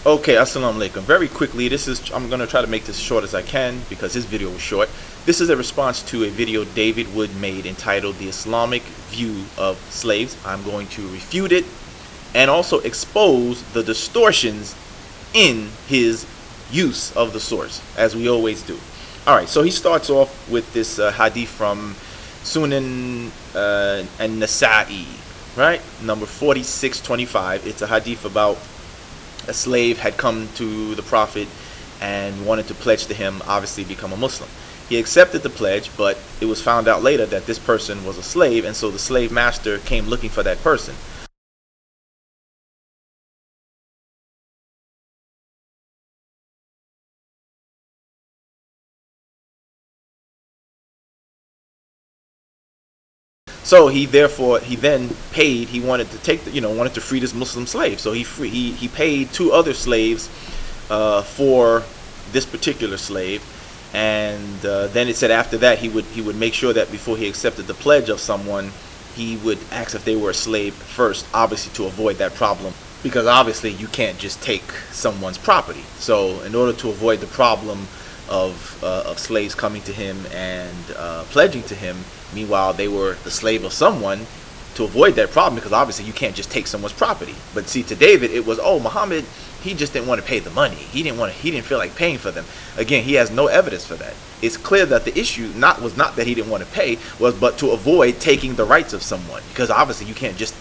Okay, assalamu alaikum. Very quickly, I'm going to try to make this short as I can because his video was short. This is a response to a video David Wood made entitled The Islamic View of Slaves. I'm going to refute it and also expose the distortions in his use of the source, as we always do. Alright, so he starts off with this hadith from Sunan and Nasa'i, right? Number 4625. It's a hadith about a slave had come to the Prophet and wanted to pledge to him, obviously become a Muslim. He accepted the pledge, but it was found out later that this person was a slave, and so the slave master came looking for that person. So he then paid. He wanted to take wanted to free this Muslim slave. So he paid two other slaves for this particular slave, and then it said after that he would make sure that before he accepted the pledge of someone, he would ask if they were a slave first, obviously to avoid that problem, because obviously you can't just take someone's property. So in order to avoid the problem of slaves coming to him and pledging to him, meanwhile they were the slave of someone, to avoid that problem, because obviously you can't just take someone's property. But see, to David it was, oh, Muhammad, he just didn't want to pay the money. He didn't feel like paying for them. Again, he has no evidence for that. It's clear that the issue was not that he didn't want to pay, but to avoid taking the rights of someone, because obviously you can't just,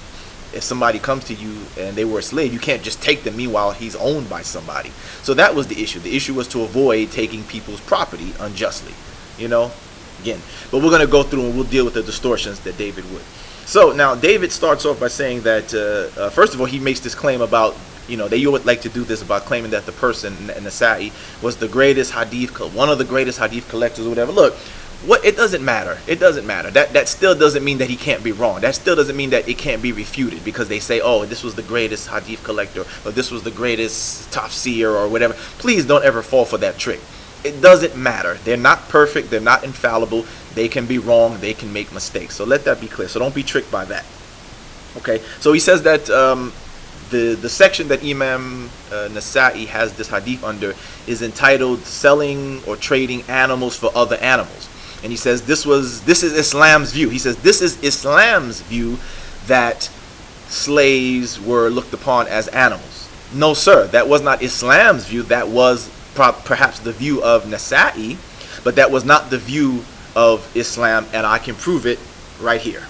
if somebody comes to you and they were a slave, you can't just take them meanwhile he's owned by somebody. So that was the issue. The issue was to avoid taking people's property unjustly, again. But we're going to go through and we'll deal with the distortions that David would. So now David starts off by saying that, first of all, he makes this claim about, they would like to do this about claiming that the person, Nasa'i, was the greatest hadith, one of the greatest hadith collectors or whatever. Look, it doesn't matter. It doesn't matter. That still doesn't mean that he can't be wrong. That still doesn't mean that it can't be refuted, because they say, oh, this was the greatest hadith collector, or this was the greatest tafsir or whatever. Please don't ever fall for that trick. It doesn't matter. They're not perfect. They're not infallible. They can be wrong. They can make mistakes. So let that be clear. So don't be tricked by that. Okay. So he says that the section that Imam Nasa'i has this hadith under is entitled "Selling or Trading Animals for Other Animals." And he says this is Islam's view. He says this is Islam's view that slaves were looked upon as animals. No, sir, that was not Islam's view. That was perhaps the view of Nasa'i, but that was not the view of Islam, and I can prove it right here.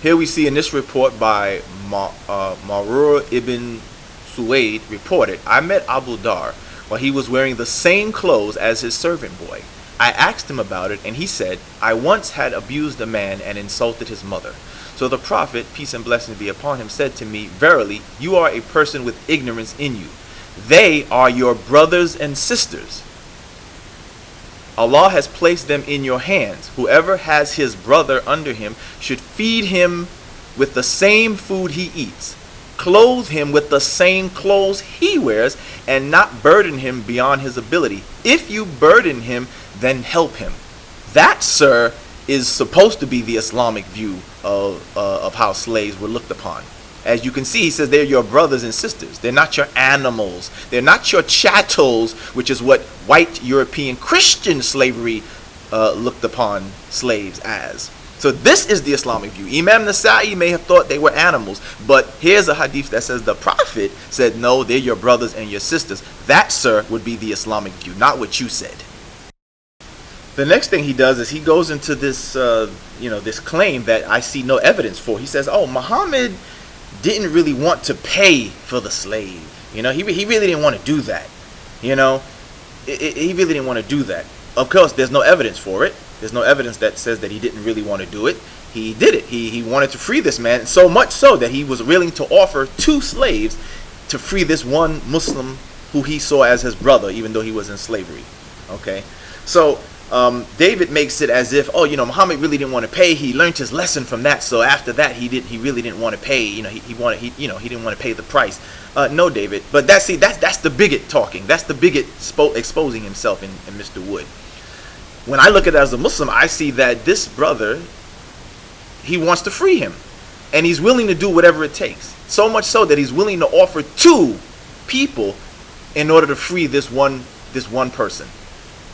Here we see in this report by Marur ibn Suwaid reported, I met Abu Dar while he was wearing the same clothes as his servant boy. I asked him about it, and he said, I once had abused a man and insulted his mother. So the Prophet, peace and blessings be upon him, said to me, verily, you are a person with ignorance in you. They are your brothers and sisters. Allah has placed them in your hands. Whoever has his brother under him should feed him with the same food he eats, clothe him with the same clothes he wears, and not burden him beyond his ability. If you burden him, then help him. That, sir, is supposed to be the Islamic view of how slaves were looked upon. As you can see, he says they're your brothers and sisters. They're not your animals. They're not your chattels, which is what white European Christian slavery looked upon slaves as. So this is the Islamic view. Imam Nasa'i may have thought they were animals, but here's a hadith that says the Prophet said, no, they're your brothers and your sisters. That, sir, would be the Islamic view, not what you said. The next thing he does is he goes into this, this claim that I see no evidence for. He says, oh, Muhammad didn't really want to pay for the slave. He really didn't want to do that. He really didn't want to do that. Of course, there's no evidence for it. There's no evidence that says that he didn't really want to do it. He did it. He wanted to free this man, so much so that he was willing to offer two slaves to free this one Muslim who he saw as his brother, even though he was in slavery. Okay, so David makes it as if, Muhammad really didn't want to pay. He learned his lesson from that. So after that, he really didn't want to pay. He didn't want to pay the price. No, David. But that's the bigot talking. That's the bigot exposing himself in Mr. Wood. When I look at it as a Muslim, I see that this brother, he wants to free him, and he's willing to do whatever it takes. So much so that he's willing to offer two people in order to free this one person.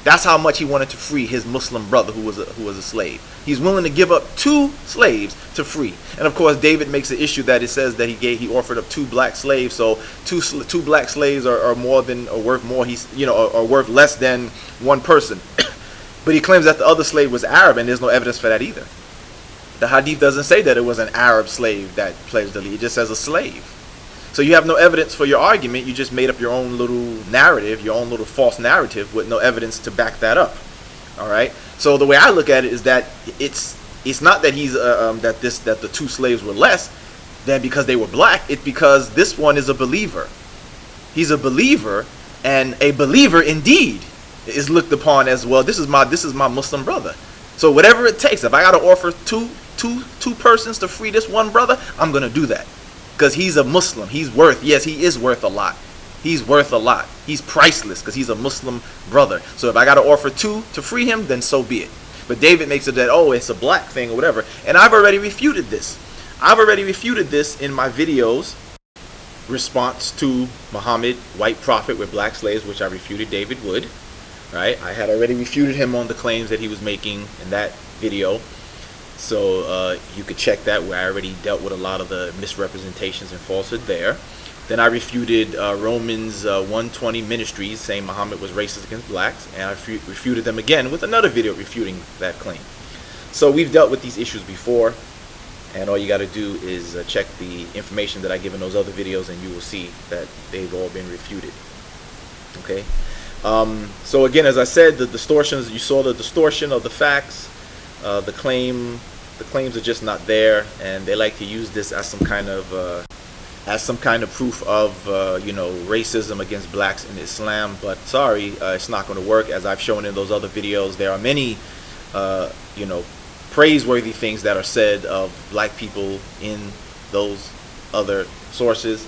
That's how much he wanted to free his Muslim brother who was a slave. He's willing to give up 2 slaves to free. And of course, David makes an issue that it says that he offered up 2 black slaves. So two black slaves are worth more. Are worth less than one person. But he claims that the other slave was Arab, and there's no evidence for that either. The hadith doesn't say that it was an Arab slave that pledged the lead. It just says a slave. So you have no evidence for your argument. You just made up your own little narrative, your own little false narrative with no evidence to back that up. All right. So the way I look at it is that it's not that that the 2 slaves were less than because they were black. It's because this one is a believer. He's a believer, and a believer indeed is looked upon as, well, this is my Muslim brother. So whatever it takes, if I got to offer two persons to free this one brother, I'm gonna do that. Because he's a Muslim. He is worth a lot. He's worth a lot. He's priceless because he's a Muslim brother. So if I got to offer 2 to free him, then so be it. But David makes it that, oh, it's a black thing or whatever. And I've already refuted this. In my videos. Response to Muhammad, white prophet with black slaves, which I refuted David Wood. Right? I had already refuted him on the claims that he was making in that video. So you could check that, where I already dealt with a lot of the misrepresentations and falsehood there. Then I refuted Romans 1:20 ministries, saying Muhammad was racist against blacks, and I refuted them again with another video refuting that claim. So we've dealt with these issues before, and all you got to do is check the information that I give in those other videos, and you will see that they've all been refuted. Okay. So again, as I said, the distortions, you saw the distortion of the facts. The claims are just not there, and they like to use this as some kind of proof of racism against blacks in Islam. But sorry, it's not going to work. As I've shown in those other videos, there are many praiseworthy things that are said of black people in those other sources,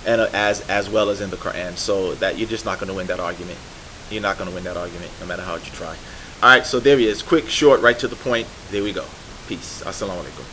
and as well as in the Quran. So that you're just not going to win that argument. You're not going to win that argument, no matter how hard you try. All right, so there he is. Quick, short, right to the point. There we go. Peace. Assalamu alaikum.